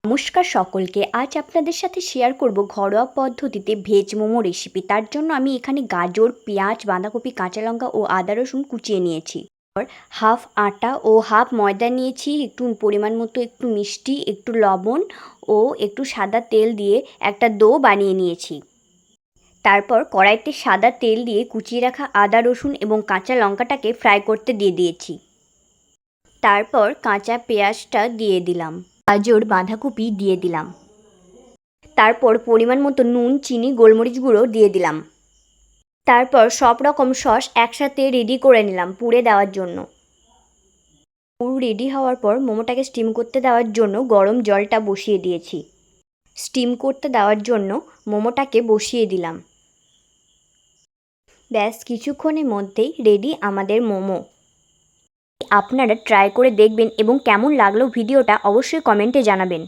নমস্কার সকলকে। আজ আপনাদের সাথে শেয়ার করব ঘরোয়া পদ্ধতিতে ভেজ মোমো রেসিপি। তার জন্য আমি এখানে গাজর, পেঁয়াজ, বাঁধাকপি, কাঁচা লঙ্কা ও আদা রসুন কুচিয়ে নিয়েছি। হাফ আটা ও হাফ ময়দা নিয়েছি, একটু পরিমাণ মতো একটু মিষ্টি, একটু লবণ ও একটু সাদা তেল দিয়ে একটা ডো বানিয়ে নিয়েছি। তারপর কড়াইতে সাদা তেল দিয়ে কুচিয়ে রাখা আদা রসুন এবং কাঁচা লঙ্কাটাকে ফ্রাই করতে দিয়ে দিয়েছি। তারপর কাঁচা পেঁয়াজটা দিয়ে দিলাম, গাজর, বাঁধাকপি দিয়ে দিলাম। তারপর পরিমাণ মতো নুন, চিনি, গোলমরিচ গুঁড়ো দিয়ে দিলাম। তারপর সব রকম সস একসাথে রেডি করে নিলাম পুরে দেওয়ার জন্য। পুর রেডি হওয়ার পর মোমোটাকে স্টিম করতে দেওয়ার জন্য গরম জলটা বসিয়ে দিয়েছি। স্টিম করতে দেওয়ার জন্য মোমোটাকে বসিয়ে দিলাম। ব্যাস কিছুক্ষণের মধ্যেই রেডি আমাদের মোমো। আপনারা ট্রাই করে দেখবেন এবং কেমন লাগলো ভিডিওটা অবশ্যই কমেন্টে জানাবেন।